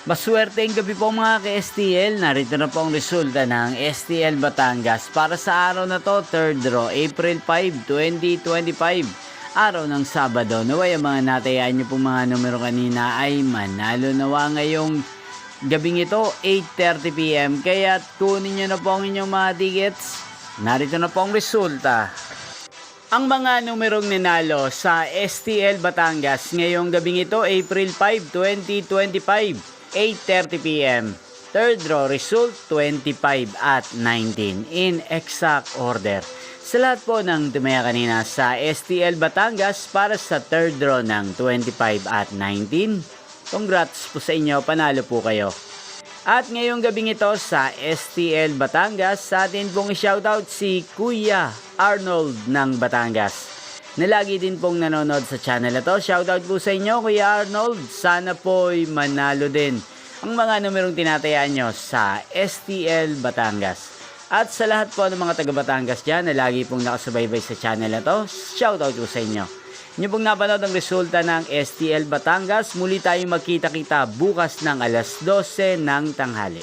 Maswerteng gabi po mga ka-STL. Narito na po ang resulta ng STL Batangas para sa araw na to, 3rd draw, April 5, 2025. Araw ng Sabado. Naway ang mga natayaan nyo pong mga numero kanina ay manalo nawa ngayong gabing ito, 8:30 PM. Kaya kunin nyo na po ang inyong mga tickets. Narito na po ang resulta. Ang mga numerong ninalo sa STL Batangas ngayong gabing ito, April 5, 2025, 8:30 PM. Third draw result, 25 at 19 in exact order. Sa lahat po ng tumaya kanina sa STL Batangas para sa third draw ng 25 at 19, congrats po sa inyo, panalo po kayo. At ngayong gabing ito sa STL Batangas, sa atin pong i-shoutout si Kuya Arnold ng Batangas, na lagi din pong nanonood sa channel na to. Shoutout po sa inyo, Kuya Arnold. Sana po'y manalo din ang mga numerong tinatayaan nyo sa STL Batangas. At sa lahat po ng mga taga Batangas dyan na lagi pong nakasubaybay sa channel na to, shoutout po sa inyo. Inyo pong napanood ang resulta ng STL Batangas. Muli tayong magkita-kita bukas ng alas 12 ng tanghali.